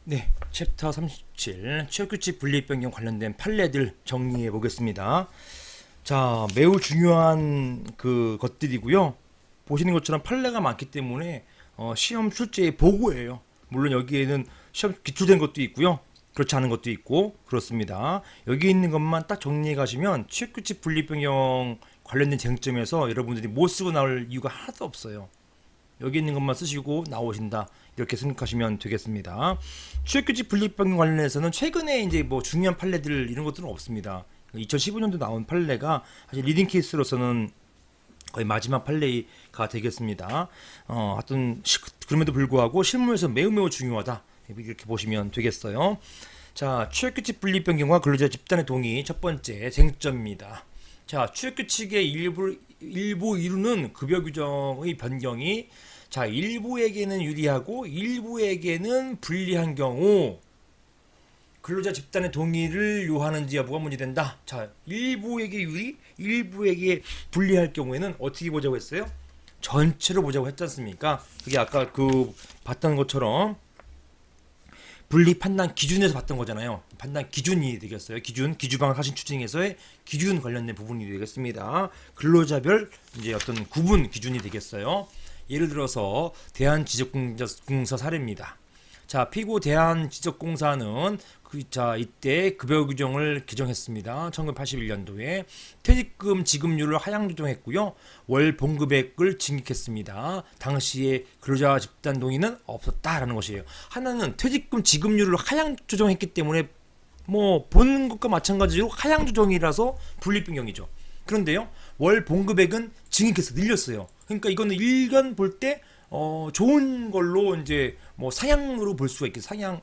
네, 챕터 37 취업규칙 분립 변경 관련된 판례들 정리해 보겠습니다. 자, 매우 중요한 그 것들이고요. 보시는 것처럼 판례가 많기 때문에 시험 출제의 보고예요. 물론 여기에는 시험 기출된 것도 있고요. 그렇지 않은 것도 있고 그렇습니다. 여기 있는 것만 딱 정리해 가시면 취업규칙 분립 변경 관련된 쟁점에서 여러분들이 못 쓰고 나올 이유가 하나도 없어요. 여기 있는 것만 쓰시고 나오신다, 이렇게 생각하시면 되겠습니다. 취업규칙 분립변경 관련해서는 최근에 이제 뭐 중요한 판례들 이런 것들은 없습니다. 2015년도 나온 판례가 사실 리딩 케이스로서는 거의 마지막 판례가 되겠습니다. 하여튼 그럼에도 불구하고 실무에서 매우 중요하다, 이렇게 보시면 되겠어요. 자, 취업규칙 분립변경과 근로자 집단의 동의, 첫 번째 쟁점입니다. 자, 취업규칙의 일부 이루는 급여 규정의 변경이 일부에게는 유리하고 일부에게는 불리한 경우 근로자 집단의 동의를 요하는지 여부가 문제된다. 자, 일부에게 유리, 일부에게 불리할 경우에는 어떻게 보자고 했어요? 전체로 보자고 했지 않습니까? 그게 아까 그 봤던 것처럼 분리 판단 기준에서 봤던 거잖아요. 판단 기준이 되겠어요. 기주방 사실 추진에서의 기준 관련된 부분이 되겠습니다. 근로자별 이제 어떤 구분 기준이 되겠어요. 예를 들어서 대한지적공사 사례입니다. 자, 피고 대한지적공사는 이때 급여 규정을 개정했습니다. 1981년도에 퇴직금 지급률을 하향 조정했고요. 월 봉급액을 증액했습니다. 당시에 근로자 집단 동의는 없었다라는 것이에요. 하나는 퇴직금 지급률을 하향 조정했기 때문에 뭐 보는 것과 마찬가지로 하향 조정이라서 분립 변경이죠. 그런데요, 월 봉급액은 증액해서 늘렸어요. 그러니까 이거는 일견 볼 때 좋은 걸로 이제 뭐 상향으로 볼 수가 있겠죠.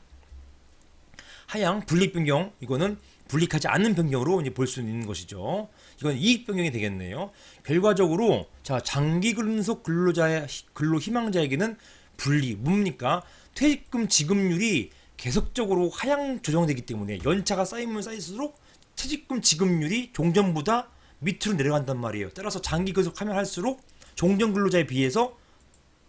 하향 분립 변경, 이거는 분립하지 않는 변경으로 이제 볼 수 있는 것이죠. 이건 이익 변경이 되겠네요. 결과적으로 장기 근속 근로 희망자에게는 뭡니까? 퇴직금 지급률이 계속적으로 하향 조정되기 때문에 연차가 쌓이면 쌓일수록 퇴직금 지급률이 종전보다 밑으로 내려간단 말이에요. 따라서 장기 근속하면 할수록 종전 근로자에 비해서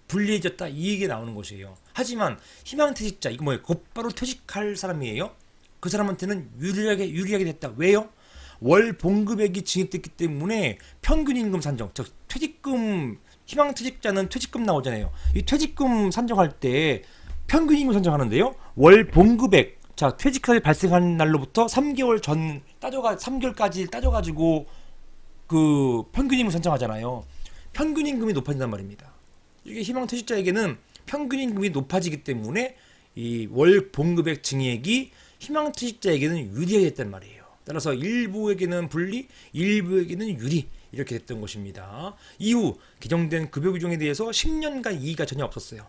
불리해졌다, 이 얘기가 나오는 것이에요. 하지만 희망퇴직자, 이거 뭐예요? 곧바로 퇴직할 사람이에요. 그 사람한테는 유리하게 됐다. 왜요? 월 봉급액이 증액됐기 때문에 평균 임금 산정, 즉 퇴직금, 희망퇴직자는 퇴직금 나오잖아요. 이 퇴직금 산정할 때 평균 임금 산정하는데요, 월 봉급액, 퇴직이 발생한 날로부터 3개월 전 3개월까지 따져가지고 그 평균 임금 산정하잖아요. 평균 임금이 높아진단 말입니다. 이게 희망퇴직자에게는 평균 임금이 높아지기 때문에 이 월 봉급액 증액이 희망퇴직자에게는 유리하게 됐단 말이에요. 따라서 일부에게는 불리, 일부에게는 유리, 이렇게 됐던 것입니다. 이후 개정된 급여 규정에 대해서 10년간 이의가 전혀 없었어요.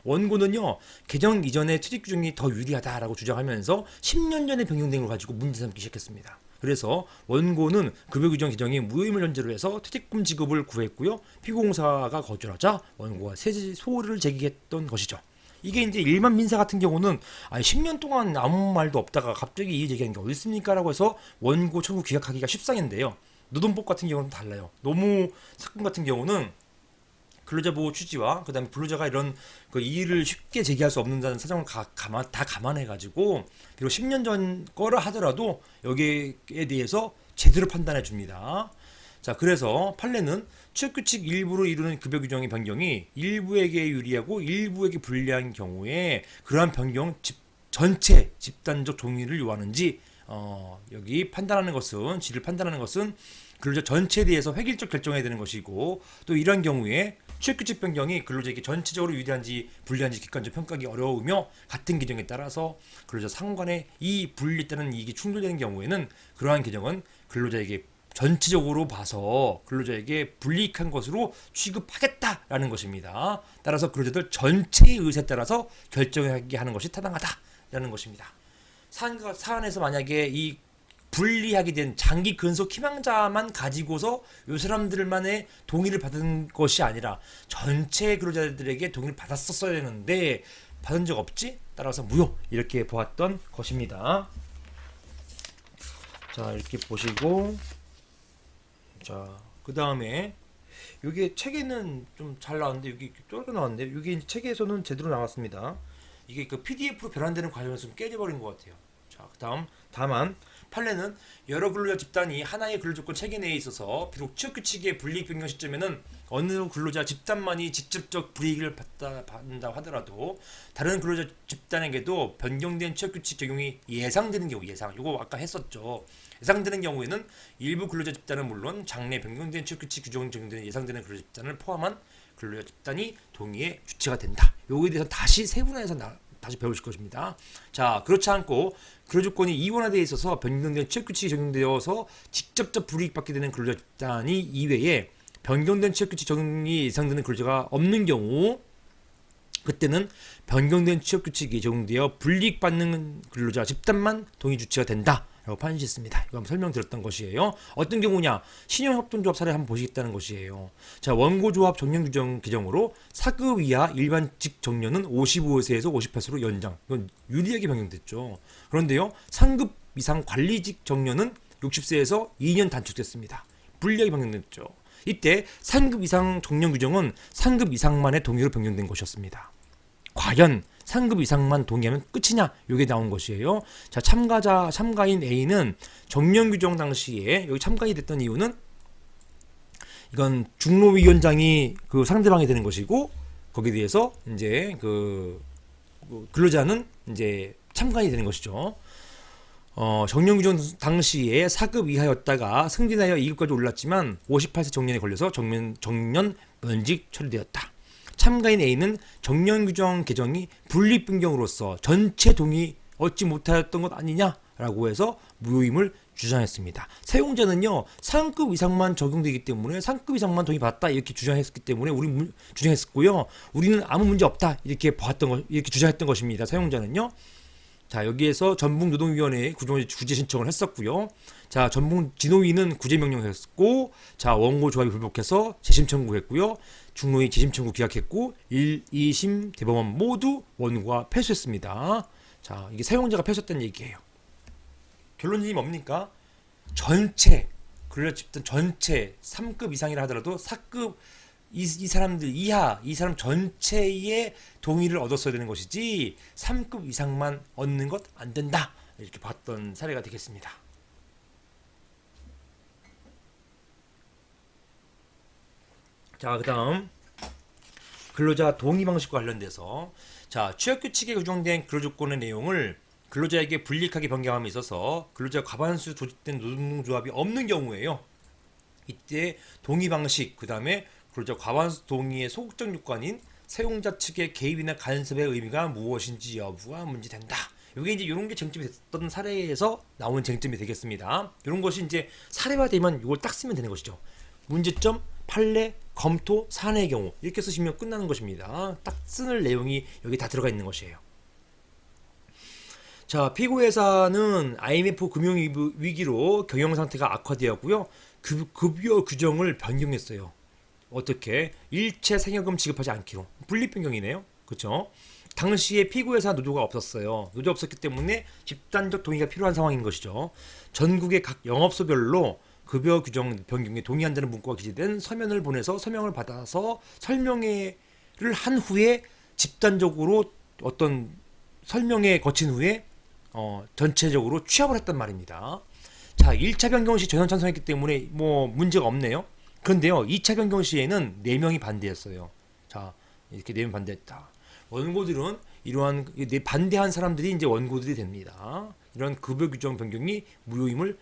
원고는요, 개정 이전에 퇴직 규정이 더 유리하다라고 주장하면서 10년 전에 변경된 걸 가지고 문제 삼기 시작했습니다. 그래서 원고는 급여 규정 개정이 무효임을 전제로 해서 퇴직금 지급을 구했고요. 피고공사가 거절하자 원고가 소를 제기했던 것이죠. 이게 이제 일반 민사 같은 경우는 10년 동안 아무 말도 없다가 갑자기 이의 제기하는 게 어디 있습니까? 라고 해서 원고 청구 기각하기가 쉽상인데요. 노동법 같은 경우는 달라요. 노무 사건 같은 경우는 근로자 보호 취지와 그다음에 근로자가 이런 그 이의를 쉽게 제기할 수 없는다는 사정을 다 감안해가지고 비록 10년 전 거라 하더라도 여기에 대해서 제대로 판단해 줍니다. 자, 그래서 판례는 취업규칙 일부로 이루는 급여 규정의 변경이 일부에게 유리하고 일부에게 불리한 경우에 그러한 변경 전체 집단적 동의를 요하는지 여기 질을 판단하는 것은 근로자 전체에 대해서 획일적 결정해야 되는 것이고, 또 이러한 경우에 취업규칙 변경이 근로자에게 전체적으로 유리한지 불리한지 객관적 평가하기 어려우며 같은 규정에 따라서 근로자 상호간에 이 불리했다는 이익이 충돌되는 경우에는 그러한 규정은 근로자에게 전체적으로 봐서 근로자에게 불이익한 것으로 취급하겠다라는 것입니다. 따라서 근로자들 전체의 의사에 따라서 결정하게 하는 것이 타당하다라는 것입니다. 사안에서 만약에 이 불리하게 된 장기 근속 희망자만 가지고서 이 사람들만의 동의를 받은 것이 아니라 전체 근로자들에게 동의를 받았었어야 되는데 받은 적 없지? 따라서 무효, 이렇게 보았던 것입니다. 자, 이렇게 보시고, 그 다음에 이게 책에는 좀 잘 나왔는데 여기 쫄게 나왔는데 여기 책에서는 제대로 나왔습니다. 이게 그 PDF로 변환되는 과정에서 좀 깨져버린 것 같아요. 자, 그다음 다만 판례는 여러 근로자 집단이 하나의 근로조건 체계 내에 있어서 비록 취업 규칙의 불이익 변경 시점에는 어느 근로자 집단만이 직접적 불이익을 받는다 하더라도 다른 근로자 집단에게도 변경된 취업 규칙 적용이 예상되는 경우, 이거 아까 했었죠. 예상되는 경우에는 일부 근로자 집단은 물론 장래 변경된 취업 규칙 규정 적용되는 예상되는 근로자 집단을 포함한 근로자 집단이 동의에 주체가 된다. 요거에 대해서 다시 세분화해서 다시 배우실 것입니다. 자, 그렇지 않고 근로조건이 이원화되어 있어서 변경된 취업규칙이 적용되어서 직접적 불이익 받게 되는 근로자 집단이 이외에 변경된 취업규칙 적용이 예상되는 근로자가 없는 경우, 그때는 변경된 취업규칙이 적용되어 불이익 받는 근로자 집단만 동의 주체가 된다 라고 판시했습니다. 이거 한번 설명드렸던 것이에요. 어떤 경우냐, 신용협동조합 사례 한번 보시겠다는 것이에요. 자, 원고조합 정년규정 개정으로 4급 이하 일반직 정년은 55세에서 58세로 연장, 이건 유리하게 변경됐죠. 그런데요, 3급 이상 관리직 정년은 60세에서 2년 단축됐습니다. 불리하게 변경됐죠. 이때 3급 이상 정년 규정은 3급 이상만의 동의로 변경된 것이었습니다. 과연 3급 이상만 동의하면 끝이냐? 이게 나온 것이에요. 자, 참가인 A는 정년 규정 당시에 여기 참가인이 됐던 이유는 이건 중로위원장이 그 상대방이 되는 것이고, 거기에 대해서 이제 그 근로자는 이제 참가인이 되는 것이죠. 정년 규정 당시에 4급 이하였다가 승진하여 2급까지 올랐지만 58세 정년에 걸려서 정년 면직 처리되었다. 참가인 A는 정년 규정 개정이 분립 변경으로서 전체 동의 얻지 못하였던 것 아니냐라고 해서 무효임을 주장했습니다. 사용자는요, 3급 이상만 적용되기 때문에 3급 이상만 동의 받았다 이렇게 주장했기 때문에 주장했었고요. 우리는 아무 문제 없다 이렇게 이렇게 주장했던 것입니다. 사용자는요. 자, 여기에서 전북노동위원회에 구제 신청을 했었고요. 자, 전북진호위는 구제명령을 했고, 자, 원고조합이 불복해서 재심 청구했고요. 중노위 재심 청구 기각했고, 1, 2심 대법원 모두 원고가 패소했습니다. 자, 이게 사용자가 패소했다는 얘기예요. 결론이 뭡니까? 전체 근로자 집단 전체 3급 이상이라 하더라도 4급 이 사람들 이하, 이 사람 전체의 동의를 얻었어야 되는 것이지 3급 이상만 얻는 것 안 된다. 이렇게 봤던 사례가 되겠습니다. 자, 그 다음 근로자 동의 방식과 관련돼서, 자, 취업규칙에 규정된 근로조건의 내용을 근로자에게 불이익하게 변경함에 있어서 근로자 과반수 조직된 노동조합이 없는 경우에요. 이때 동의 방식, 그 다음에 근로자 과반수 동의의 소극적 요건인 사용자 측의 개입이나 간섭의 의미가 무엇인지 여부가 문제된다. 이게 이제 이런 게 쟁점이 됐던 사례에서 나오는 쟁점이 되겠습니다. 이런 것이 이제 사례화되면 이걸 딱 쓰면 되는 것이죠. 문제점, 판례, 검토, 사례의 경우 이렇게 쓰시면 끝나는 것입니다. 딱 쓰는 내용이 여기 다 들어가 있는 것이에요. 자, 피고회사는 IMF 금융위기로 경영 상태가 악화되었고요. 급여 규정을 변경했어요. 어떻게? 일체 생활금 지급하지 않기로. 분립 변경이네요. 그렇죠? 당시에 피고회사 노조가 없었어요. 노조 없었기 때문에 집단적 동의가 필요한 상황인 것이죠. 전국의 각 영업소별로 급여 규정 변경에 동의한다는 문구가 기재된 서면을 보내서 서명을 받아서 설명회를 한 후에 집단적으로 어떤 설명회 거친 후에 전체적으로 취합을 했단 말입니다. 자, 1차 변경 시 전원 찬성했기 때문에 뭐 문제가 없네요. 그런데요, 2차 변경 시에는 4명이 반대했어요. 자, 이렇게 4명 반대했다. 원고들은 이러한 반대한 사람들이 이제 원고들이 됩니다. 이런 급여 규정 변경이 무효임을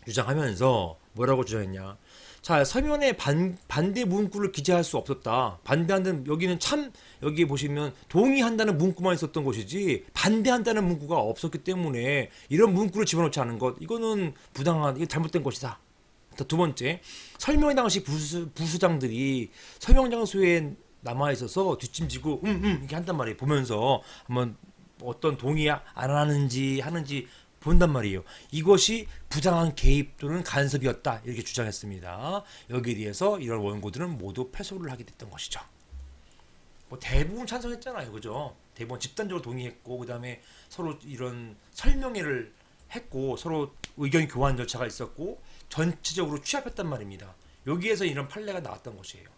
주장하면서 뭐라고 주장했냐? 자, 서면에 반대 문구를 기재할 수 없었다. 반대한다는, 여기는 참, 여기 보시면 동의한다는 문구만 있었던 것이지 반대한다는 문구가 없었기 때문에 이런 문구를 집어넣지 않은 것, 이거는 부당한, 이거 잘못된 것이다. 두 번째, 설명 당시 부수장들이 설명 장소에 남아 있어서 뒷짐지고 이렇게 한단 말이에요. 보면서 한번 어떤 동의 안 하는지 본단 말이에요. 이것이 부당한 개입 또는 간섭이었다 이렇게 주장했습니다. 여기에 대해서 이런 원고들은 모두 패소를 하게 됐던 것이죠. 뭐 대부분 찬성했잖아요, 그죠? 대부분 집단적으로 동의했고, 그 다음에 서로 이런 설명회를 했고, 서로 의견 교환 절차가 있었고, 전체적으로 취합했단 말입니다. 여기에서 이런 판례가 나왔던 것이에요.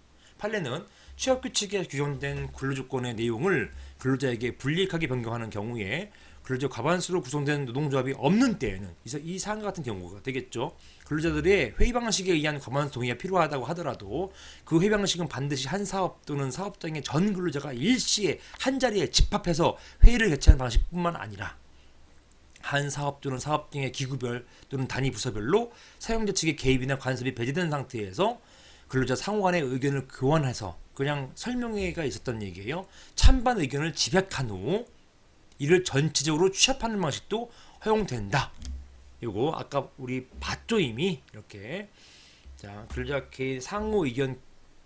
판례는 취업규칙에 규정된 근로조건의 내용을 근로자에게 불이익하게 변경하는 경우에 근로자 과반수로 구성된 노동조합이 없는 때에는 이 사안과 같은 경우가 되겠죠. 근로자들의 회의 방식에 의한 과반수 동의가 필요하다고 하더라도 그 회의 방식은 반드시 한 사업 또는 사업장의 전 근로자가 일시에 한 자리에 집합해서 회의를 개최하는 방식뿐만 아니라 한 사업 또는 사업장의 기구별 또는 단위 부서별로 사용자 측의 개입이나 간섭이 배제된 상태에서 근로자 상호 간의 의견을 교환해서 그냥 설명회가 있었던 얘기예요. 찬반 의견을 집약한 후 이를 전체적으로 취합하는 방식도 허용된다. 요거 아까 우리 봤죠 이미 이렇게. 자, 근로자 개인 상호 의견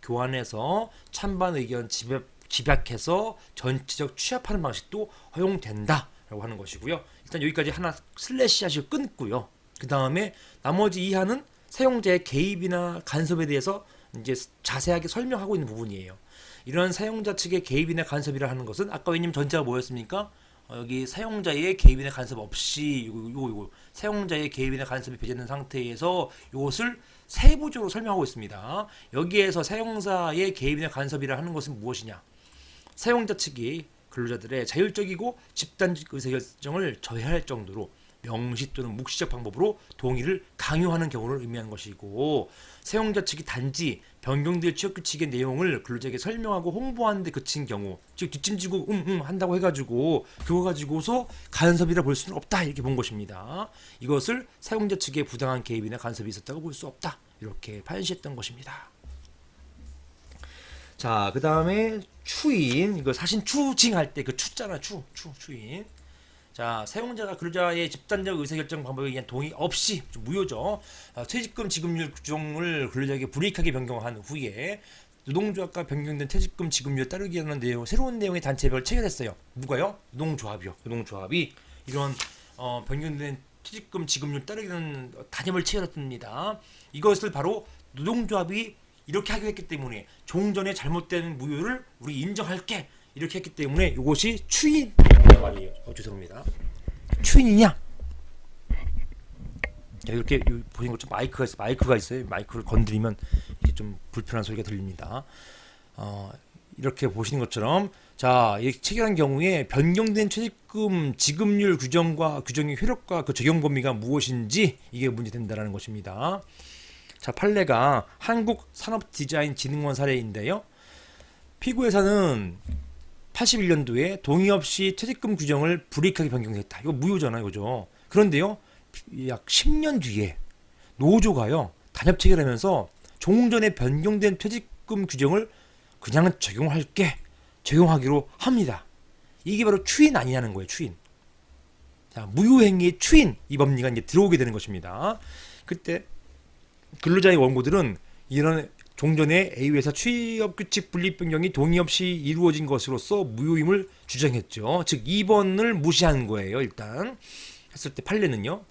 교환해서 찬반 의견 집약해서 전체적 취합하는 방식도 허용된다 라고 하는 것이고요. 일단 여기까지 하나 슬래시 하시고 끊고요. 그 다음에 나머지 이하는 사용자의 개입이나 간섭에 대해서 이제 자세하게 설명하고 있는 부분이에요. 이런 사용자 측의 개입이나 간섭이라 하는 것은 아까 왜냐면 전자가 뭐였습니까? 여기 사용자의 개입이나 간섭 없이 요거 사용자의 개입이나 간섭이 배제된 상태에서 이것을 세부적으로 설명하고 있습니다. 여기에서 사용자의 개입이나 간섭이라 하는 것은 무엇이냐? 사용자 측이 근로자들의 자율적이고 집단적 의사결정을 저해할 정도로 명시 또는 묵시적 방법으로 동의를 강요하는 경우를 의미하는 것이고, 사용자 측이 단지 변경될 취업규칙의 내용을 근로자에게 설명하고 홍보하는 데 그친 경우, 즉 뒷짐지고 한다고 해가지고 그거 가지고서 간섭이라 볼 수는 없다 이렇게 본 것입니다. 이것을 사용자 측의 부당한 개입이나 간섭이 있었다고 볼 수 없다 이렇게 판시했던 것입니다. 자, 그 다음에 추인, 이거 사실 추징할 때 그 추잖아, 추인. 자, 사용자가 근로자의 집단적 의사결정 방법에 의한 동의 없이, 좀 무효죠. 퇴직금 지급률 규정을 근로자에게 불이익하게 변경한 후에 노동조합과 변경된 퇴직금 지급률에 따르기 하는 내용, 새로운 내용의 단체별을 체결했어요. 누가요? 노동조합이요. 노동조합이 이런 변경된 퇴직금 지급률 따르기는 단협을 체결했습니다. 이것을 바로 노동조합이 이렇게 하기로 했기 때문에 종전에 잘못된 무효를 우리 인정할게 이렇게 했기 때문에 이것이 추인 말이에요. 죄송합니다. 추인이냐? 이렇게 보신 것처럼 마이크가 있어요. 마이크를 건드리면 이게 좀 불편한 소리가 들립니다. 이렇게 보시는 것처럼 자, 이 체결한 경우에 변경된 퇴직금 지급률 규정의 효력과 그 적용 범위가 무엇인지 이게 문제된다라는 것입니다. 자, 판례가 한국산업디자인진흥원 사례인데요. 피고회사는 81년도에 동의 없이 퇴직금 규정을 불이익하게 변경했다. 이거 무효잖아요, 그죠? 그런데요, 약 10년 뒤에 노조가요 단협 체결하면서 종전에 변경된 퇴직금 규정을 그냥 적용하기로 합니다. 이게 바로 추인 아니냐는 거예요, 추인. 자, 무효행위의 추인 이 법리가 이제 들어오게 되는 것입니다. 그때 근로자의 원고들은 이런 종전에 A회사 취업규칙 분립 변경이 동의 없이 이루어진 것으로서 무효임을 주장했죠. 즉 2번을 무시한 거예요. 일단 했을 때 판례는요.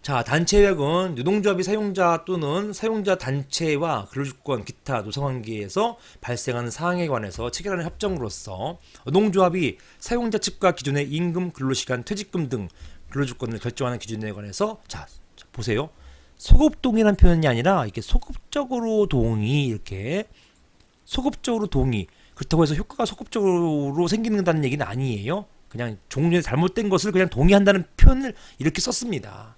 자, 단체협약은 노동조합이 사용자 또는 사용자 단체와 근로주권, 기타 노사관계에서 발생하는 사항에 관해서 체결하는 협정으로서 노동조합이 사용자 측과 기존의 임금, 근로시간, 퇴직금 등 근로주권을 결정하는 기준에 관해서 자 보세요. 소급동의라는 표현이 아니라 이렇게 소급적으로 동의, 이렇게 소급적으로 동의. 그렇다고 해서 효과가 소급적으로 생기는다는 얘기는 아니에요. 그냥 종전에 잘못된 것을 그냥 동의한다는 표현을 이렇게 썼습니다.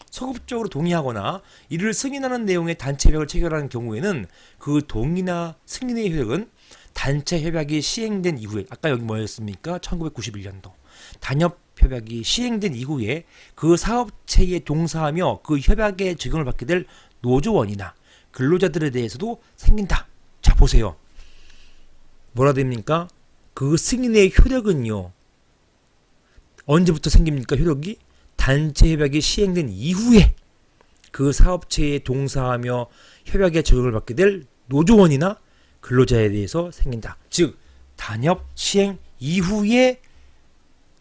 소급적으로 동의하거나 이를 승인하는 내용의 단체 협약을 체결하는 경우에는 그 동의나 승인의 효력은 단체 협약이 시행된 이후에, 아까 여기 뭐였습니까? 1991년도 단협 협약이 시행된 이후에 그 사업체에 동사하며 그 협약에 적용을 받게 될 노조원이나 근로자들에 대해서도 생긴다. 자, 보세요. 뭐라 됩니까? 그 승인의 효력은요, 언제부터 생깁니까? 효력이 단체 협약이 시행된 이후에 그 사업체에 동사하며 협약에 적용을 받게 될 노조원이나 근로자에 대해서 생긴다. 즉 단협 시행 이후에,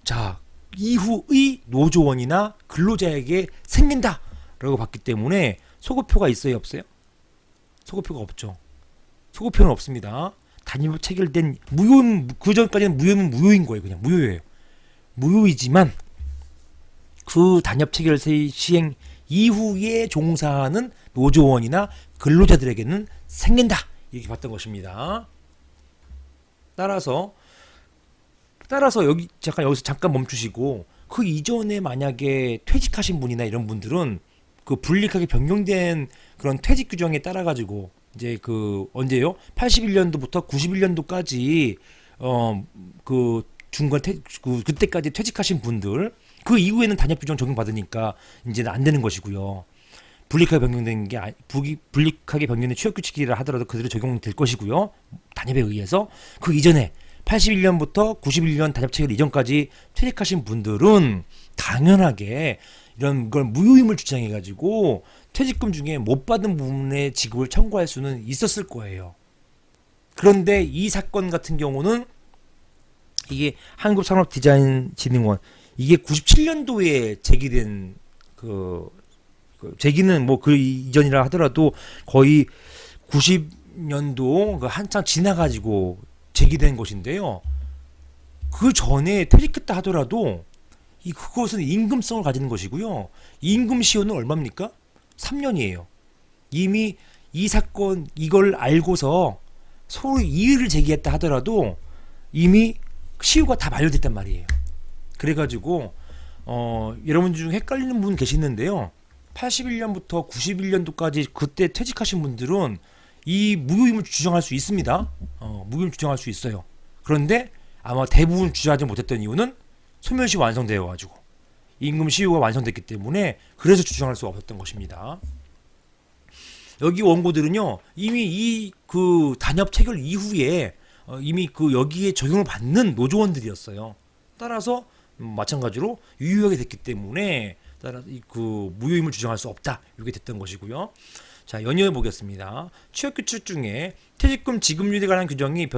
자, 이후의 노조원이나 근로자에게 생긴다 라고 봤기 때문에 소급표가 있어요, 없어요? 소급표가 없죠. 소급표는 없습니다. 단협 체결된 무효, 그 전까지는 무효는 무효인 거예요. 그냥 무효예요. 무효이지만 그 단협 체결 시행 이후에 종사하는 노조원이나 근로자들에게는 생긴다 이렇게 봤던 것입니다. 따라서 여기 여기서 잠깐 멈추시고, 그 이전에 만약에 퇴직하신 분이나 이런 분들은 그 불리하게 변경된 그런 퇴직 규정에 따라 가지고 이제 그 언제요? 81년도부터 91년도까지 그 중간 그때까지 퇴직하신 분들, 그 이후에는 단협 규정 적용받으니까 이제는 안 되는 것이고요. 불리하게 변경된 게 불리하게 변경된 취업 규칙이라 하더라도 그대로 적용될 것이고요. 단협에 의해서. 그 이전에 81년부터 91년 단협 체결 이전까지 퇴직하신 분들은 당연하게 이런 걸 무효임을 주장해 가지고 퇴직금 중에 못 받은 부분의 지급을 청구할 수는 있었을 거예요. 그런데 이 사건 같은 경우는 이게 한국산업디자인진흥원, 이게 97년도에 제기된 제기는 뭐 그 이전이라 하더라도 거의 90년도 한창 지나가지고 제기된 것인데요. 그 전에 퇴직했다 하더라도 그것은 임금성을 가지는 것이고요. 임금 시효는 얼마입니까? 3년이에요. 이미 이 사건 이걸 알고서 서로 이의를 제기했다 하더라도 이미 시효가 다 만료됐단 말이에요. 그래가지고 여러분 중 헷갈리는 분 계시는데요. 81년부터 91년도까지 그때 퇴직하신 분들은 이 무효임을 주장할 수 있습니다. 무효임을 주장할 수 있어요. 그런데 아마 대부분 주장하지 못했던 이유는 소멸시 완성되어 가지고 임금 시효가 완성됐기 때문에 그래서 주장할 수가 없었던 것입니다. 여기 원고들은요, 이미 이 그 단협 체결 이후에 이미 그 여기에 적용을 받는 노조원들이었어요. 따라서 마찬가지로 유효하게 됐기 때문에 그 무효임을 주장할 수 없다, 이게 됐던 것이고요. 자, 연이어 보겠습니다. 취업규칙 중에 퇴직금 지급률에 관한 규정의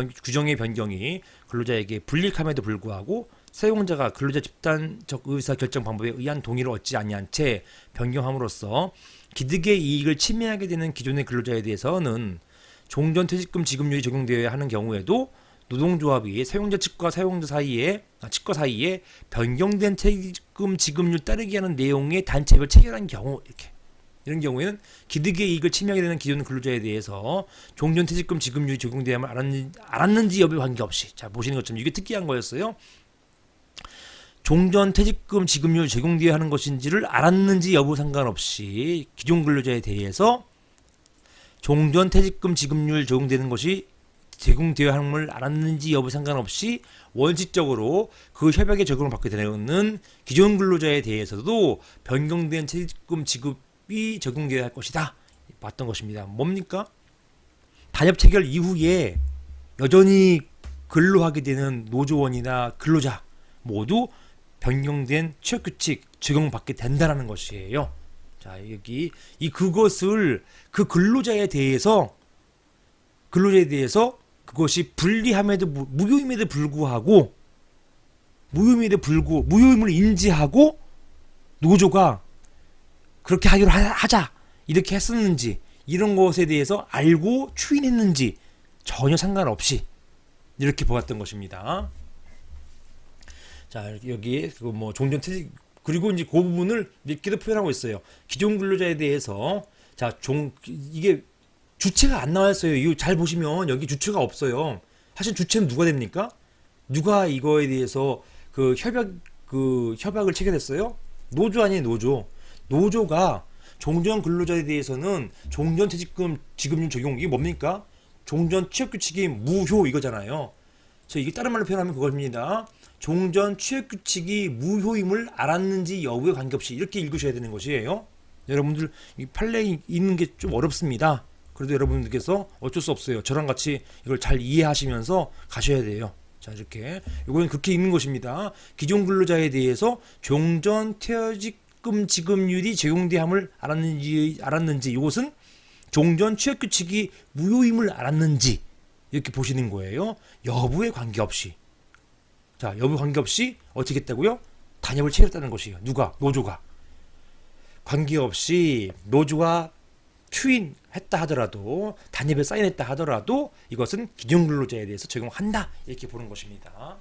변경이 근로자에게 불리함에도 불구하고 사용자가 근로자 집단적 의사 결정 방법에 의한 동의를 얻지 아니한 채 변경함으로써 기득의 이익을 침해하게 되는 기존의 근로자에 대해서는 종전 퇴직금 지급률이 적용되어야 하는 경우에도 노동조합이 사용자 측과 측과 사이에 변경된 퇴직금 지급률 따르게 하는 내용의 단체별 체결한 경우, 이런 경우에는 기득의 이익을 침해하게 되는 기존 근로자에 대해서 종전 퇴직금 지급률이 적용되어야만 알았는지 여부에 관계없이, 자, 보시는 것처럼 이게 특이한 거였어요. 종전 퇴직금 지급률 적용되어야 하는 것인지를 알았는지 여부 상관없이 기존 근로자에 대해서 종전 퇴직금 지급률 적용되는 것이 제공되어야 하는 걸 알았는지 여부 상관없이 원칙적으로 그 협약에 적용을 받게 되는 기존 근로자에 대해서도 변경된 퇴직금 지급이 적용되어야 할 것이다, 봤던 것입니다. 뭡니까? 단협 체결 이후에 여전히 근로하게 되는 노조원이나 근로자 모두 변경된 취업규칙 적용받게 된다는 것이에요. 자, 여기 그것을 그 근로자에 대해서 그것이 불리함에도 무효임에도 불구하고 무효임을 인지하고 노조가 그렇게 하기로 하자 이렇게 했었는지, 이런 것에 대해서 알고 추인했는지 전혀 상관없이 이렇게 보았던 것입니다. 자, 여기 뭐 종전 퇴직, 그리고 이제 그 부분을 이렇게도 표현하고 있어요. 기존 근로자에 대해서, 자, 이게 주체가 안 나와 있어요. 이거 잘 보시면 여기 주체가 없어요. 사실 주체는 누가 됩니까? 누가 이거에 대해서 협약을 체결했어요? 노조 아니에요, 노조. 노조가 종전 근로자에 대해서는 종전 퇴직금 지급률 적용, 이게 뭡니까? 종전 취업규칙이 무효, 이거잖아요. 이게 다른 말로 표현하면 그겁니다. 종전 취업규칙이 무효임을 알았는지 여부에 관계없이, 이렇게 읽으셔야 되는 것이에요. 여러분들 이 판례 읽는 게 좀 어렵습니다. 그래도 여러분들께서 어쩔 수 없어요. 저랑 같이 이걸 잘 이해하시면서 가셔야 돼요. 자, 이렇게 이거는 그렇게 읽는 것입니다. 기존 근로자에 대해서 종전 퇴직금 지급률이 적용됨을 알았는지 이것은 종전 취업규칙이 무효임을 알았는지, 이렇게 보시는 거예요. 여부에 관계없이. 자, 여부 관계없이 어떻게 했다고요? 단협을 체결했다는 것이에요. 누가? 노조가. 관계없이 노조가 추인했다 하더라도, 단협에 사인했다 하더라도 이것은 기존 근로자에 대해서 적용한다, 이렇게 보는 것입니다.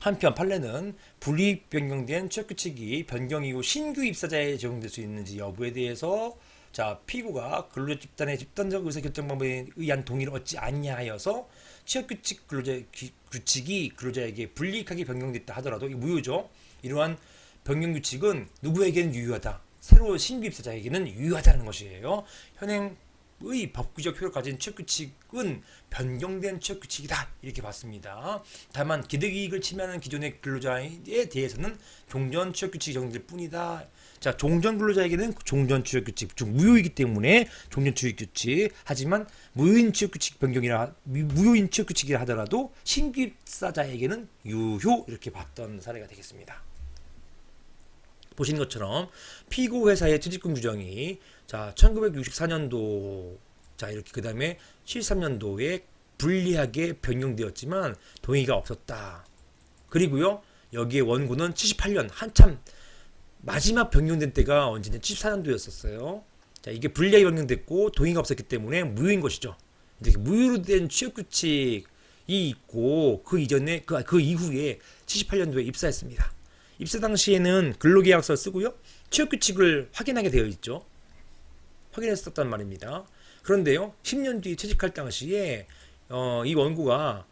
한편 판례는 불이익 변경된 취업규칙이 변경 이후 신규 입사자에 적용될 수 있는지 여부에 대해서 자, 피고가 근로자 집단의 집단적 의사결정 방법에 의한 동의를 얻지 아니하여서 취업규칙 규칙이 근로자에게 불이익하게 변경됐다 하더라도 이 무효죠. 이러한 변경규칙은 누구에게는 유효하다. 새로 신규 입사자에게는 유효하다는 것이에요. 현행의 법규적 효력을 가진 취업규칙은 변경된 취업규칙이다 이렇게 봤습니다. 다만 기득이익을 침해하는 기존의 근로자에 대해서는 종전 취업규칙이 적용될 뿐이다. 자, 종전 근로자에게는 종전 취업규칙, 즉 무효이기 때문에 종전 취업규칙. 하지만 무효인 취업규칙이라 하더라도 신규 입사자에게는 유효 이렇게 봤던 사례가 되겠습니다. 보신 것처럼 피고 회사의 퇴직금 규정이 자 1964년도 자 이렇게 그 다음에 73년도에 불리하게 변경되었지만 동의가 없었다. 그리고요 여기에 원고는 78년 한참 마지막 변경된 때가 언제냐 74년도였었어요. 자 이게 불리하게 변경됐고 동의가 없었기 때문에 무효인 것이죠. 이제 무효로 된 취업규칙이 있고 그 이전에 그 이후에 78년도에 입사했습니다. 입사 당시에는 근로계약서를 쓰고요. 취업규칙을 확인하게 되어 있죠. 확인했었단 말입니다. 그런데요. 10년 뒤에 퇴직할 당시에 이 원고가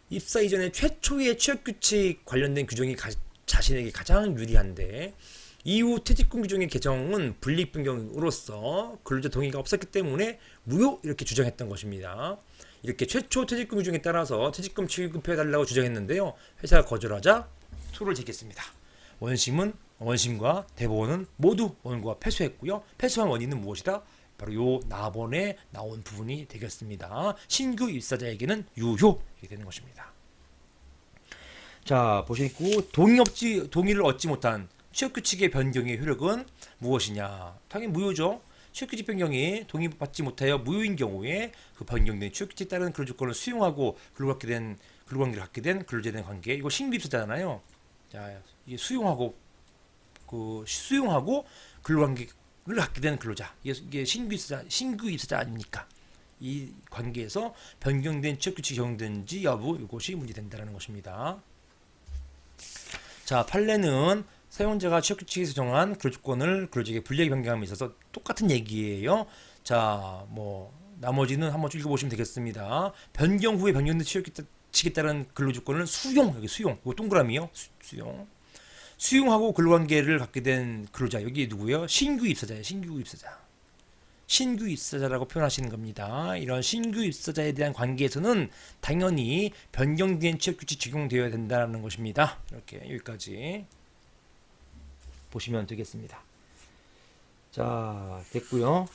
입사 이전에 최초의 취업규칙 관련된 규정이 자신에게 가장 유리한데 이후 퇴직금 규정의 개정은 불이익 변경으로서 근로자 동의가 없었기 때문에 무효 이렇게 주장했던 것입니다. 이렇게 최초 퇴직금 규정에 따라서 퇴직금 지급해달라고 주장했는데요. 회사가 거절하자 소를 제기했습니다. 원심과 대법원은 모두 원고가 패소했고요. 패소한 원인은 무엇이다? 바로 요 나번에 나온 부분이 되겠습니다. 신규 입사자에게는 유효 이렇게 되는 것입니다. 자 보시고 동의를 얻지 못한 취업규칙의 변경의 효력은 무엇이냐? 당연히 무효죠. 취업규칙 변경이 동의받지 못하여 무효인 경우에 그 변경된 취업규칙에 따른 근로조건을 수용하고 근로관계를 갖게 된 근로자에 대한 관계 이거 신규 입사자잖아요. 자 이게 수용하고 근로관계를 갖게 된 근로자 이게 신규 입사자 아닙니까? 이 관계에서 변경된 취업규칙이 적용되는지 여부 이것이 문제된다는 것입니다. 자 판례는 사용자가 취업규칙에서 정한 근로조건을 근로자에게 불리하게 변경함에 있어서 똑같은 얘기예요. 자 뭐 나머지는 한번 읽어보시면 되겠습니다. 변경 후에 변경된 취업규칙에 따른 근로조건을 여기 수용 이거 동그라미요. 수용하고 근로관계를 갖게 된 근로자 여기 누구예요? 신규 입사자예요. 신규 입사자라고 표현하시는 겁니다. 이런 신규 입사자에 대한 관계에서는 당연히 변경된 취업규칙 적용되어야 된다는 것입니다. 이렇게 여기까지 보시면 되겠습니다. 자 됐고요.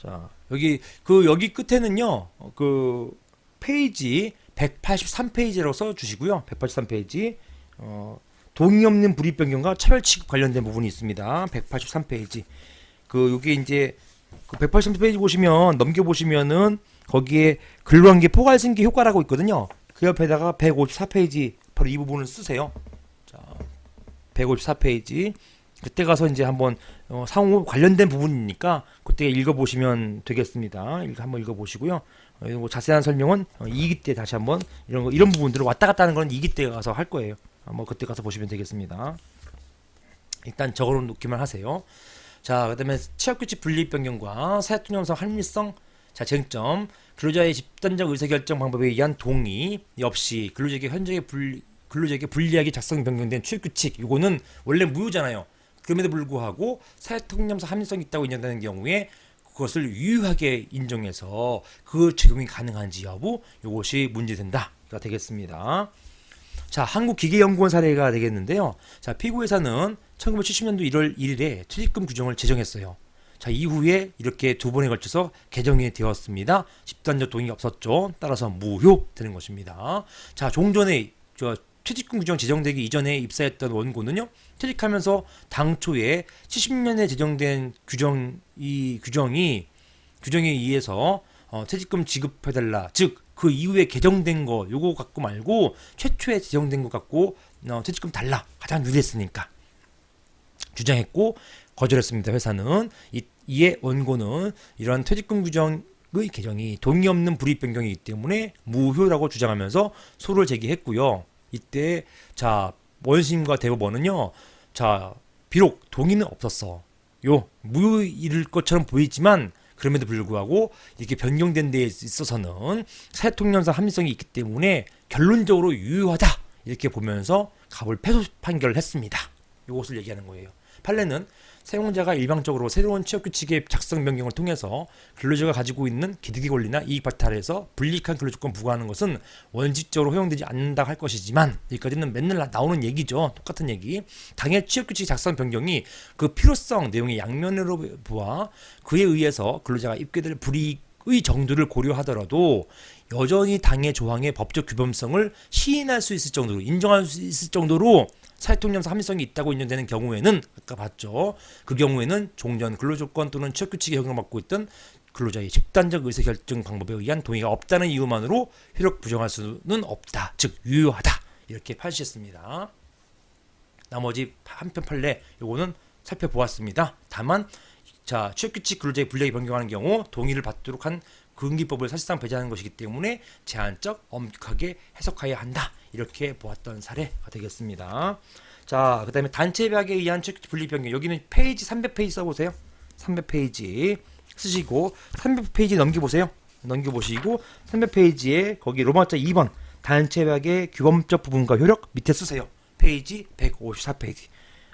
자 여기 끝에는요 그 페이지 183페이지라고 써 주시고요. 183페이지 동의 없는 불이익 변경과 차별 취급 관련된 부분이 있습니다. 183페이지 요게 이제 그 183페이지 보시면 넘겨 보시면은 거기에 근로관계 포괄 승계 효과라고 있거든요. 그 옆에다가 154페이지 바로 이 부분을 쓰세요. 자 154페이지 그때 가서 이제 한번 상호 관련된 부분이니까 그때 읽어보시면 되겠습니다. 한번 읽어보시고요. 뭐 자세한 설명은 2기 때 다시 한번 이런 부분들을 왔다 갔다 하는 건 2기 때 가서 할 거예요. 한번 그때 가서 보시면 되겠습니다. 일단 적어 놓기만 하세요. 자 그다음에 취업규칙 불이익 변경과 사회통념상 합리성 자 쟁점 근로자의 집단적 의사결정 방법에 의한 동의 없이 근로자에게 불리하게 작성 변경된 취업규칙 이거는 원래 무효잖아요. 그럼에도 불구하고 사회통념상 합리성이 있다고 인정되는 경우에 그것을 유효하게 인정해서 그 적용이 가능한지 여부 이것이 문제된다가 되겠습니다. 자 한국기계연구원 사례가 되겠는데요. 자 피고회사는 1970년도 1월 1일에 퇴직금 규정을 제정했어요. 자 이후에 이렇게 두 번에 걸쳐서 개정이 되었습니다. 집단적 동의가 없었죠. 따라서 무효 되는 것입니다. 자 종전에 퇴직금 규정 제정되기 이전에 입사했던 원고는요. 퇴직하면서 당초에 70년에 제정된 규정에 의해서 퇴직금 지급해달라 즉 그 이후에 개정된 거 요거 갖고 말고 최초에 제정된 것 갖고 퇴직금 달라 가장 유리했으니까 주장했고 거절했습니다. 회사는 이에 원고는 이러한 퇴직금 규정의 개정이 동의 없는 불이익 변경이기 때문에 무효라고 주장하면서 소를 제기했고요. 이때 자 원심과 대법원은요 자, 비록 동의는 없었어. 무효일 것처럼 보이지만 그럼에도 불구하고 이렇게 변경된 데에 있어서는 사회통념상 합리성이 있기 때문에 결론적으로 유효하다 이렇게 보면서 갑을 패소 판결을 했습니다. 이것을 얘기하는 거예요. 판례는 사용자가 일방적으로 새로운 취업규칙의 작성 변경을 통해서 근로자가 가지고 있는 기득의 권리나 이익 박탈에서 불이익한 근로조건 부과하는 것은 원칙적으로 허용되지 않는다 할 것이지만, 여기까지는 맨날 나오는 얘기죠. 똑같은 얘기. 당해 취업규칙 작성 변경이 그 필요성 내용의 양면으로 보아 그에 의해서 근로자가 입게 될 불이익의 정도를 고려하더라도 여전히 당해 조항의 법적 규범성을 시인할 수 있을 정도로, 인정할 수 있을 정도로 사회통념상 합리성이 있다고 인정되는 경우에는, 아까 봤죠. 그 경우에는 종전 근로조건 또는 취업규칙에 적용받고 있던 근로자의 집단적 의사결정 방법에 의한 동의가 없다는 이유만으로 효력 부정할 수는 없다. 즉 유효하다. 이렇게 판시했습니다. 나머지 한편 판례 요거는 살펴보았습니다. 다만 자, 취업규칙 근로자의 불리하게 변경하는 경우 동의를 받도록 한 근기법을 사실상 배제하는 것이기 때문에 제한적 엄격하게 해석해야 한다. 이렇게 보았던 사례가 되겠습니다. 자, 그 다음에 단체협약에 의한 취업규칙 분리 변경. 여기는 페이지 300페이지 써보세요. 300페이지 쓰시고 300페이지 넘겨보세요. 넘겨보시고 300페이지에 거기 로마자 2번 단체협약의 규범적 부분과 효력 밑에 쓰세요. 페이지 154페이지.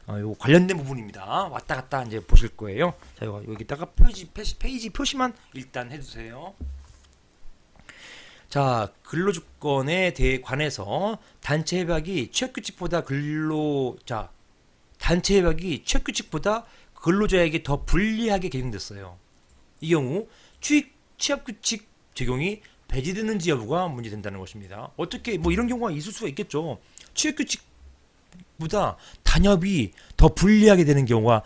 요 관련된 부분입니다. 왔다 갔다 이제 보실 거예요. 자, 여기다가 페이지 표시만 일단 해주세요. 자, 근로조건에 대해 관해서 단체협약이 취업규칙보다 단체협약이 취업규칙보다 근로자에게 더 불리하게 개정됐어요. 이 경우 취업규칙 적용이 배제되는지 여부가 문제된다는 것입니다. 어떻게 뭐 이런 경우가 있을 수가 있겠죠. 취업규칙보다 단협이 더 불리하게 되는 경우가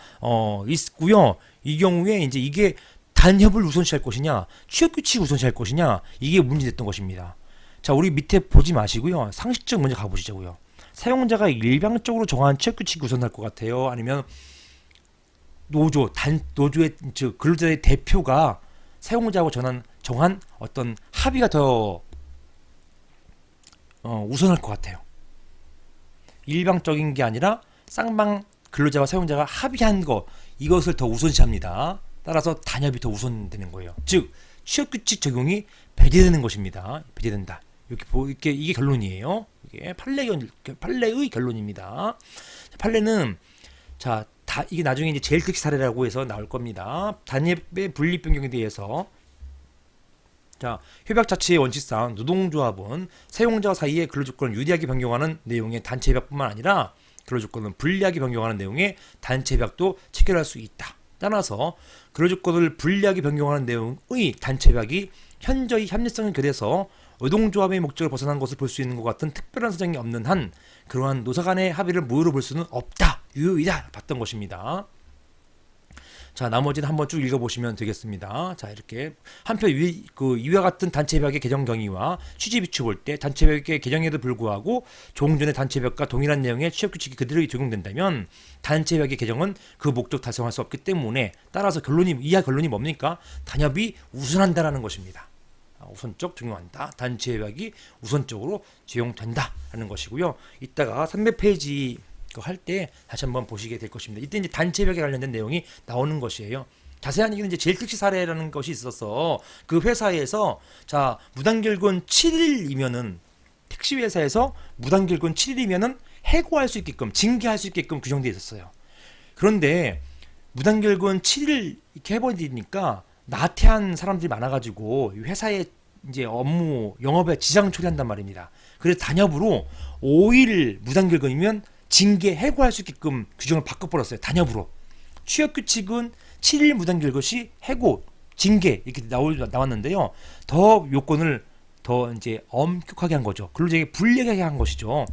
있고요. 이 경우에 이제 이게 단협을 우선시할 것이냐, 취업규칙 우선시할 것이냐, 이게 문제됐던 것입니다. 자, 우리 밑에 보지 마시고요. 상식적 먼저 가보시자고요. 사용자가 일방적으로 정한 취업규칙 우선할 것 같아요? 아니면 노조의 즉 근로자의 대표가 사용자하고 정한 어떤 합의가 더 우선할 것 같아요? 일방적인 게 아니라 쌍방 근로자와 사용자가 합의한 거, 이것을 더 우선시합니다. 따라서 단협이 더 우선되는 거예요. 즉 취업규칙 적용이 배제되는 것입니다. 배제된다. 이게 결론이에요. 이게 판례의 결론입니다. 판례는 자, 이게 나중에 이제 제일 특시 사례라고 해서 나올 겁니다. 단협의 분립 변경에 대해서 자, 협약 자체의 원칙상 노동조합은 사용자 사이의 근로조건을 유리하게 변경하는 내용의 단체협약뿐만 아니라 근로조건을 불리하게 변경하는 내용의 단체협약도 체결할 수 있다. 따라서 근로조건을 불리하게 변경하는 내용의 단체협약이 현저히 협력성을 결여서 노동조합의 목적을 벗어난 것을 볼 수 있는 것 같은 특별한 사정이 없는 한 그러한 노사 간의 합의를 무효로 볼 수는 없다. 유효이다. 봤던 것입니다. 자, 나머지는 한번 쭉 읽어보시면 되겠습니다. 자, 이렇게 한편 이와 같은 단체협약의 개정 경위와 취지 비추 볼 때 단체협약의 개정에도 불구하고 종전의 단체협약과 동일한 내용의 취업규칙이 그대로 적용된다면 단체협약의 개정은 그 목적 달성할 수 없기 때문에 따라서 이하 결론이 뭡니까? 단협이 우선한다라는 것입니다. 우선적 적용한다. 단체협약이 우선적으로 적용된다라는 것이고요. 이따가 300페이지 할 때 다시 한번 보시게 될 것입니다. 이때 이제 단체협약에 관련된 내용이 나오는 것이에요. 자세한 얘기는 이제 제일 특시 사례라는 것이 있어서 그 회사에서 자, 무단결근 7일이면은 택시 회사에서 무단결근 7일이면은 해고할 수 있게끔, 징계할 수 있게끔 규정되어 있었어요. 그런데 무단결근 7일 이렇게 해버리니까 나태한 사람들이 많아가지고 회사의 이제 업무 영업에 지장 초래한단 말입니다. 그래서 단협으로 5일 무단결근이면 징계, 해고할 수 있게끔 규정을 바꿔버렸어요. 단협으로. 취업규칙은 7일 무단결근시 해고, 징계 이렇게 나왔는데요. 더 요건을 더 이제 엄격하게 한 거죠. 근로자에게 불리하게 한 것이죠.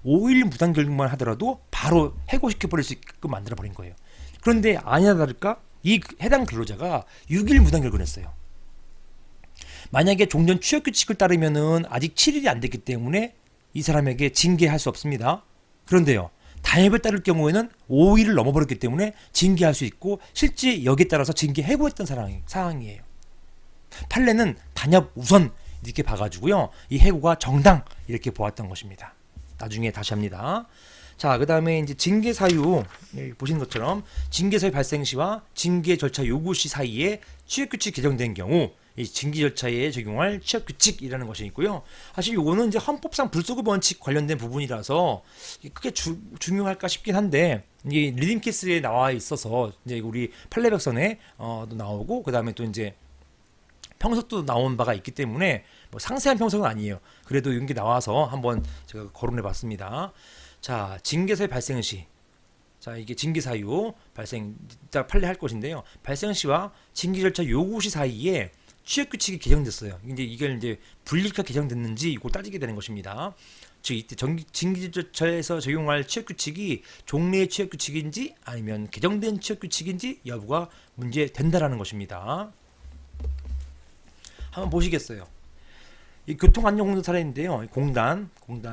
5일 무단결근만 하더라도 바로 해고시켜버릴 수 있게끔 만들어버린 거예요. 그런데 아니나 다를까 이 해당 근로자가 6일 무단결근했어요. 만약에 종전 취업규칙을 따르면은 아직 7일이 안 됐기 때문에 이 사람에게 징계할 수 없습니다. 그런데요, 단협에 따를 경우에는 5일을 넘어버렸기 때문에 징계할 수 있고 실제 여기에 따라서 징계 해고했던 상황이에요. 판례는 단협 우선 이렇게 봐가지고요, 이 해고가 정당 이렇게 보았던 것입니다. 나중에 다시 합니다. 자, 그 다음에 이제 징계 사유, 보시는 것처럼 징계 사유 발생 시와 징계 절차 요구 시 사이에 취업 규칙 개정된 경우 이 징계 절차에 적용할 취업 규칙이라는 것이 있고요. 사실 요거는 이제 헌법상 불소급 원칙 관련된 부분이라서 크게 중요할까 싶긴 한데 이 리딩 케이스에 나와 있어서 이제 우리 판례백선에 도 나오고 그 다음에 또 이제 평석도 나온 바가 있기 때문에 뭐 상세한 평석은 아니에요. 그래도 이런 게 나와서 한번 제가 거론해 봤습니다. 자, 징계사유 발생 시. 자, 이게 징계사유 발생, 이따 판례할 것인데요. 발생 시와 징계 절차 요구 시 사이에 취업 규칙이 개정됐어요. 이게 이제 불리가 개정됐는지 이걸 따지게 되는 것입니다. 즉, 이때 징계 절차에서 적용할 취업 규칙이 종래의 취업 규칙인지 아니면 개정된 취업 규칙인지 여부가 문제된다라는 것입니다. 한번 보시겠어요. 이 교통안전공단 사례인데요. 공단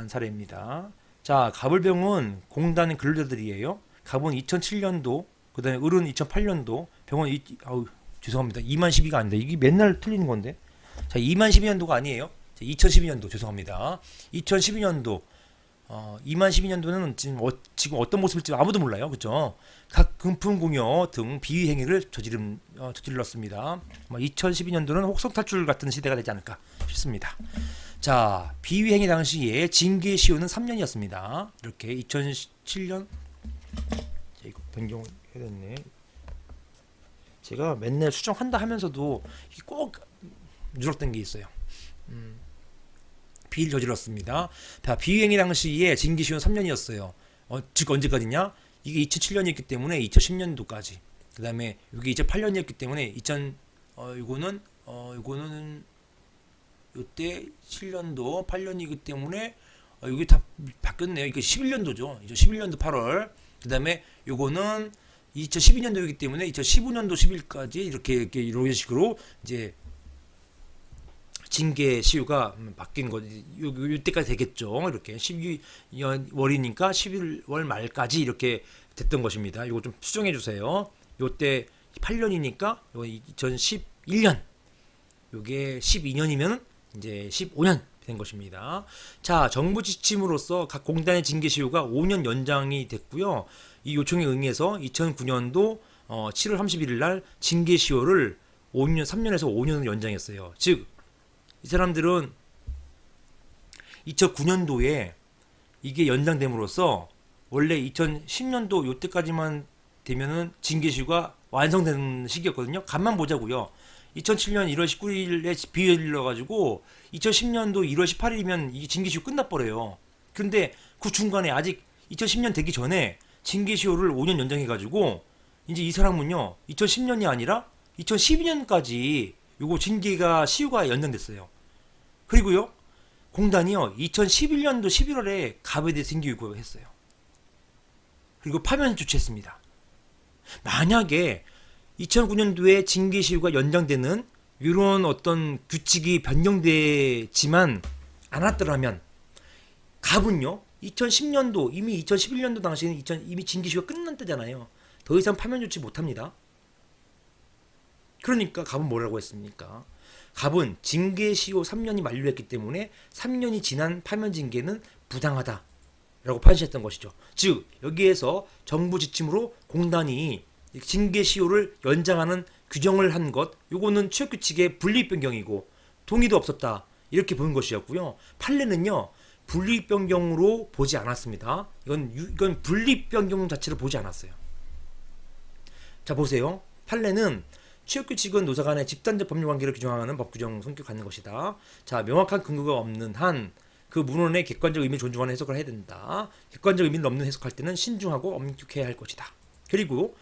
사례입니다. 자, 가불병은 공단 근로자들이에요. 갑은 2007년도, 그 다음에 을은 2008년도, 병원 죄송합니다. 2012가 아닌데 이게 맨날 틀리는 건데. 자, 2012년도가 아니에요. 2012년도 죄송합니다. 2012년도 2012년도는 지금 어떤 모습일지 아무도 몰라요. 그죠? 각 금품공여 등 비위 행위를 저질렀습니다. 2012년도는 혹성 탈출 같은 시대가 되지 않을까 싶습니다. 자, 비위 행위 당시에 징계 시효는 3년이었습니다. 이렇게 2007년 이거 변경해야 됐네. 제가 맨날 수정한다 하면서도 꼭 누락된 게 있어요. 비위를 저질렀습니다. 비위행위 당시에 징계시효는 3년이었어요. 즉 언제까지냐? 이게 2007년이었기 때문에 2010년도까지. 그 다음에 이게 2008년이었기 때문에 요거는 요때 7년도 8년이기 때문에 이게 다 바뀌었네요. 이게 11년도죠. 이제 11년도 8월. 그 다음에 요거는 2012년도이기 때문에 2015년도 10일까지 이렇게 이런 식으로 이제 징계 시효가 바뀐 거지. 이때까지 되겠죠. 이렇게 12월이니까 11월 말까지 이렇게 됐던 것입니다. 이거 좀 수정해 주세요. 요때 8년이니까 2011년. 요게 12년이면 이제 15년 된 것입니다. 자, 정부 지침으로서 각 공단의 징계 시효가 5년 연장이 됐고요. 이 요청에 응해서 2009년도 7월 31일 날 징계 시효를 3년에서 5년으로 연장했어요. 즉 이 사람들은 2009년도에 이게 연장됨으로써 원래 2010년도 요때까지만 되면은 징계시효가 완성되는 시기였거든요. 간만 보자고요. 2007년 1월 19일에 비일러 가지고 2010년도 1월 18일이면 이 징계시효 끝나버려요. 그런데 그 중간에 아직 2010년 되기 전에 징계시효를 5년 연장해 가지고 이제 이 사람은요 2010년이 아니라 2012년까지 요거 징계가 시효가 연장됐어요. 그리고요 공단이요 2011년도 11월에 갑에 대해 징계 요구를 했어요. 그리고 파면 조치했습니다. 만약에 2009년도에 징계 시효가 연장되는 이런 어떤 규칙이 변경되지만 않았더라면 갑은요 2010년도 이미 2011년도 당시에는 이미 징계 시효가 끝난 때잖아요. 더 이상 파면 조치 못합니다. 그러니까 갑은 뭐라고 했습니까? 갑은 징계 시효 3년이 만료했기 때문에 3년이 지난 파면 징계는 부당하다 라고 판시했던 것이죠. 즉 여기에서 정부 지침으로 공단이 징계 시효를 연장하는 규정을 한 것, 요거는 취업규칙의 분립 변경이고 동의도 없었다 이렇게 보는 것이었고요. 판례는요 분립 변경으로 보지 않았습니다. 이건 분립 변경 자체로 보지 않았어요. 자 보세요. 판례는 취업규칙은 노사 간의 집단적 법률관계를 규정하는 법규정 성격을 갖는 것이다. 자 명확한 근거가 없는 한 그 문헌의 객관적 의미를 존중하는 해석을 해야 된다. 객관적 의미를 없는 해석할 때는 신중하고 엄격해야 할 것이다. 그리고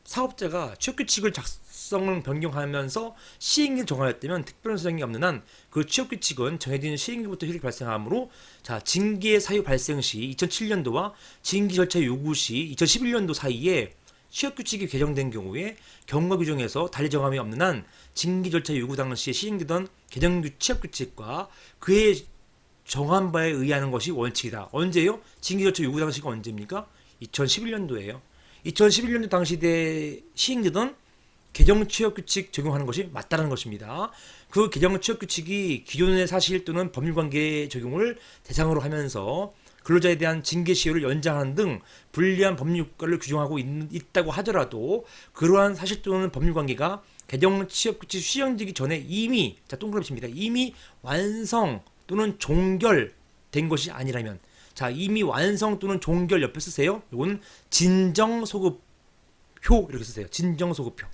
사업자가 취업규칙을 작성을 변경하면서 시행일을 정하였다면 특별한 사정이 없는 한 그 취업규칙은 정해진 시행일부터 효력이 발생하므로 자 징계 사유 발생 시 2007년도와 징계 절차 요구 시 2011년도 사이에 취업규칙이 개정된 경우에 경과 규정에서 달리 정함이 없는 한 징계 절차 요구 당시에 시행되던 개정 취업규칙과 그의 정한 바에 의하는 것이 원칙이다. 언제요? 징계 절차 요구 당시가 언제입니까? 2011년도예요. 2011년도 당시에 시행되던 개정 취업규칙 적용하는 것이 맞다는 것입니다. 그 개정 취업규칙이 기존의 사실 또는 법률관계 적용을 대상으로 하면서 근로자에 대한 징계 시효를 연장하는 등 불리한 법률과를 규정하고 있다고 하더라도 그러한 사실 또는 법률관계가 개정 취업규칙 시행되기 전에 이미 자 동그라미 칩니다. 이미 완성 또는 종결된 것이 아니라면 자 이미 완성 또는 종결 옆에 쓰세요. 이거는 진정소급효 이렇게 쓰세요. 진정소급효.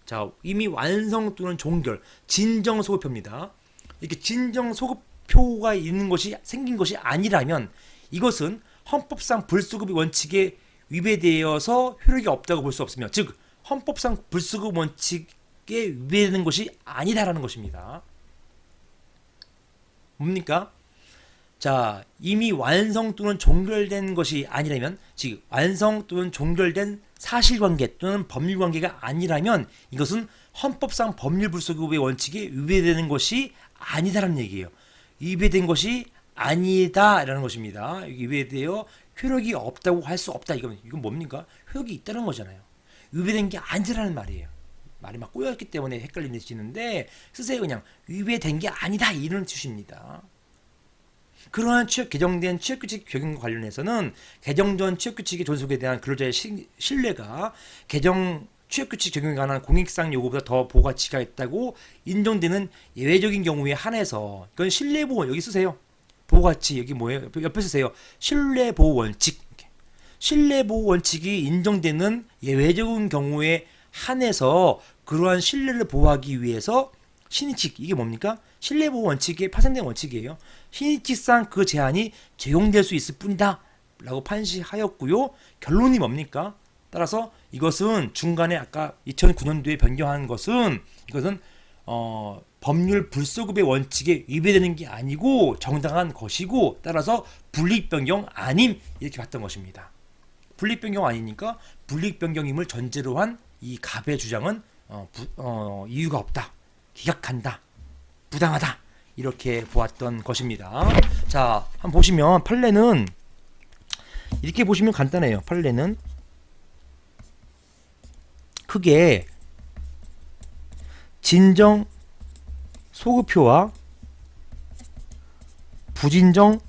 자 이미 완성 또는 종결 진정소급효입니다. 이렇게 진정소급효가 있는 것이 생긴 것이 아니라면 이것은 헌법상 불수급 원칙에 위배되어서 효력이 없다고 볼 수 없으며 즉 헌법상 불수급 원칙에 위배되는 것이 아니다라는 것입니다. 뭡니까? 자, 이미 완성 또는 종결된 것이 아니라면 즉 완성 또는 종결된 사실관계 또는 법률관계가 아니라면 이것은 헌법상 법률 불수급의 원칙에 위배되는 것이 아니다라는 얘기예요. 위배된 것이 아니다라는 것입니다. 위배되어 효력이 없다고 할 수 없다. 이건 뭡니까? 효력이 있다는 거잖아요. 위배된 게 아니라는 말이에요. 말이 막 꼬였기 때문에 헷갈리시는데 쓰세요. 그냥 위배된 게 아니다 이런 뜻입니다. 그러한 개정된 취업규칙 적용과 관련해서는 개정 전 취업규칙의 존속에 대한 근로자의 신뢰가 개정 취업규칙 적용에 관한 공익상 요구보다 더 보가치가 있다고 인정되는 예외적인 경우에 한해서 이건 신뢰보호 여기 쓰세요. 보호가치 여기 뭐예요? 옆에 쓰세요. 신뢰보호 원칙. 신뢰보호 원칙이 인정되는 예외적인 경우에 한해서 그러한 신뢰를 보호하기 위해서 신의칙 이게 뭡니까? 신뢰보호 원칙의 파생된 원칙이에요. 신의칙상 그 제한이 적용될 수 있을 뿐이다 라고 판시하였고요. 결론이 뭡니까? 따라서 이것은 중간에 아까 2009년도에 변경한 것은 이것은 법률 불소급의 원칙에 위배되는 게 아니고 정당한 것이고 따라서 불이익변경 아님 이렇게 봤던 것입니다. 불이익변경 아니니까 불이익변경임을 전제로 한 이 갑의 주장은 이유가 없다, 기각한다, 부당하다 이렇게 보았던 것입니다. 자, 한번 보시면 판례는 이렇게 보시면 간단해요. 판례는 크게 진정 소급효와 부진정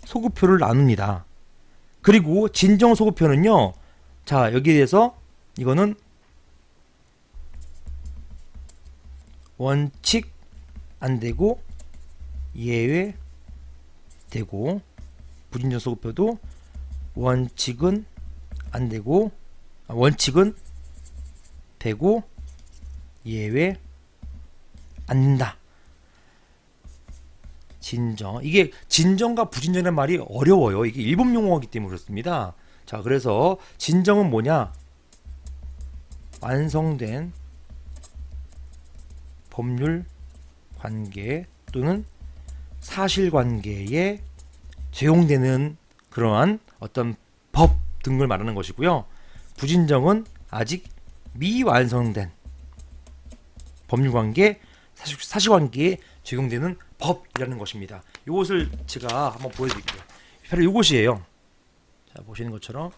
소급효를 나눕니다. 그리고 진정 소급효는요. 자, 여기에 대해서 이거는 원칙 안되고 예외 되고 부진정 소급효도 원칙은 안되고 원칙은 되고 예외 안된다. 진정 이게 진정과 부진정이라는 말이 어려워요. 이게 일본 용어이기 때문에 그렇습니다. 자, 그래서 진정은 뭐냐? 완성된 법률 관계 또는 사실관계에 적용되는 그러한 어떤 법 등을 말하는 것이고요. 부진정은 아직 미완성된 법률관계, 사실관계에 적용되는 법이라는 것입니다. 이것을 제가 한번 보여드릴게요. 바로 이것이에요. 자, 보시는 것처럼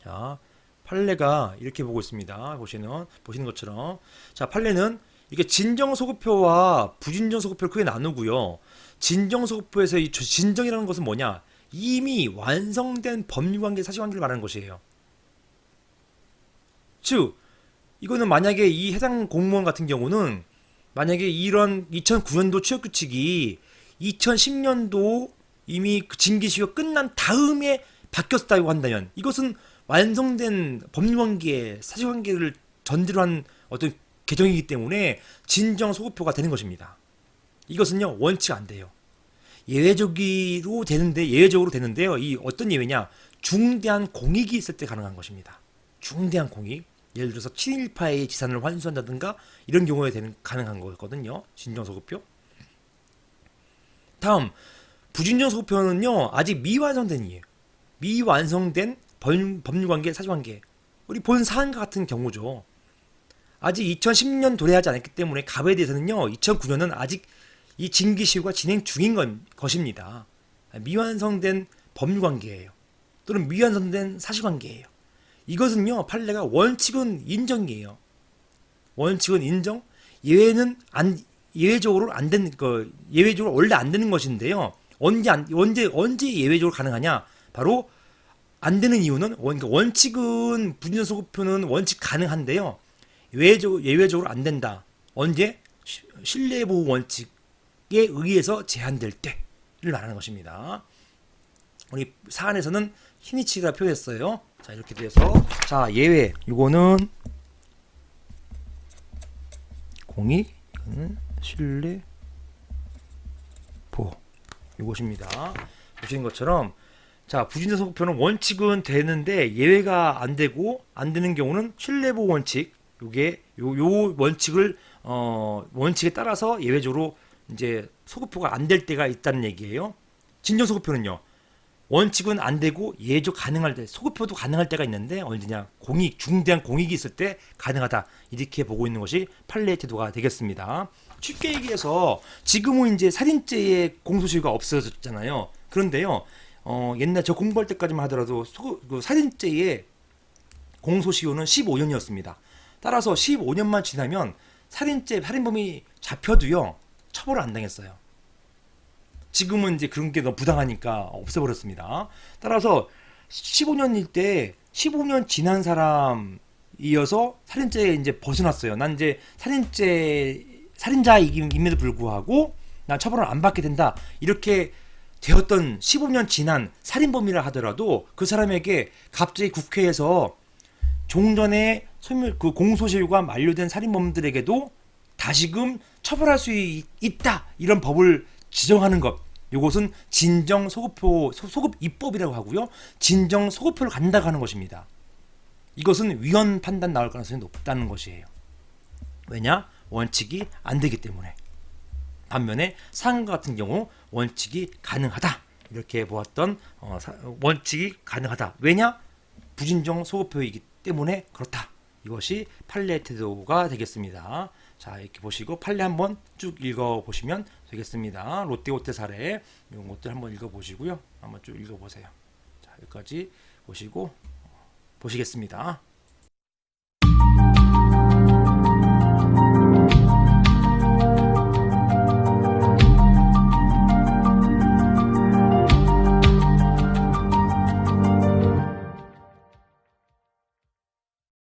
자 판례가 이렇게 보고 있습니다. 보시는 것처럼 자 판례는 이게 진정소급효와 부진정소급효를 크게 나누고요. 진정소급효에서 이 진정이라는 것은 뭐냐? 이미 완성된 법률관계, 사실관계를 말하는 것이에요. 즉 이거는 만약에 이 해당 공무원 같은 경우는 만약에 이런 2009년도 취업규칙이 2010년도 이미 그 징계시효가 끝난 다음에 바뀌었다고 한다면 이것은 완성된 법률관계, 사실관계를 전제로 한 어떤 개정이기 때문에 진정소급효가 되는 것입니다. 이것은요 원칙 안 돼요. 예외적으로 되는데요. 이 어떤 예외냐? 중대한 공익이 있을 때 가능한 것입니다. 중대한 공익. 예를 들어서 친일파의 지산을 환수한다든가 이런 경우에 가능한 거거든요. 진정소급효. 다음 부진정소급효는요 아직 미완성된 이에요. 미완성된 법률관계, 사실관계. 우리 본 사안과 같은 경우죠. 아직 2010년 도래하지 않았기 때문에 갑에 대해서는요 2009년은 아직 이 징계시효가 진행 중인 것입니다. 미완성된 법률관계예요. 또는 미완성된 사실관계예요. 이것은요 판례가 원칙은 인정이에요. 원칙은 인정, 예외는 예외적으로 안 되는 예외적으로 원래 안 되는 것인데요. 언제 예외적으로 가능하냐? 바로 안 되는 이유는 그러니까 원칙은 부진정 소급표는 원칙 가능한데요. 예외적으로 안 된다. 언제? 신뢰보호 원칙에 의해서 제한될 때를 말하는 것입니다. 우리 사안에서는 히니치가 표했어요. 자, 이렇게 돼서 자, 예외. 이거는 공익, 이거는 신뢰 보호. 이것입니다. 보시는 것처럼 자, 부진정 소급표는 원칙은 되는데 예외가 안 되고 안 되는 경우는 신뢰보호 원칙. 요게 요 원칙을 원칙에 따라서 예외적으로 이제 소급표가 안 될 때가 있다는 얘기예요. 진정 소급표는요. 원칙은 안 되고 예외적 가능할 때 소급표도 가능할 때가 있는데 언제냐? 중대한 공익이 있을 때 가능하다. 이렇게 보고 있는 것이 판례 태도가 되겠습니다. 쉽게 얘기해서 지금은 이제 살인죄의 공소시효가 없어졌잖아요. 그런데요. 옛날 저 공부할 때까지만 하더라도 그 살인죄의 공소시효는 15년이었습니다. 따라서 15년만 지나면 살인범이 잡혀도요 처벌을 안 당했어요. 지금은 이제 그런 게 너무 부당하니까 없애버렸습니다. 따라서 15년일 때 15년 지난 사람이어서 살인죄에 이제 벗어났어요. 난 이제 살인자임에도 불구하고 난 처벌을 안 받게 된다. 이렇게 되었던 15년 지난 살인범이라 하더라도 그 사람에게 갑자기 국회에서 종전에 그 공소시효가 만료된 살인범들에게도 다시금 처벌할 수 있다. 이런 법을 지정하는 것. 이것은 진정 소급 입법이라고 하고요. 진정 소급표를 간다고 하는 것입니다. 이것은 위헌 판단 나올 가능성이 높다는 것이에요. 왜냐? 원칙이 안 되기 때문에. 반면에 상과 같은 경우 원칙이 가능하다. 이렇게 보았던 원칙이 가능하다. 왜냐? 부진정 소급표이기 때문에 그렇다. 이것이 판례 태도가 되겠습니다. 자, 이렇게 보시고 판례 한번 쭉 읽어보시면 되겠습니다. 롯데호텔 사례 이런 것들 한번 읽어보시고요. 한번 쭉 읽어보세요. 자, 여기까지 보시고 보시겠습니다.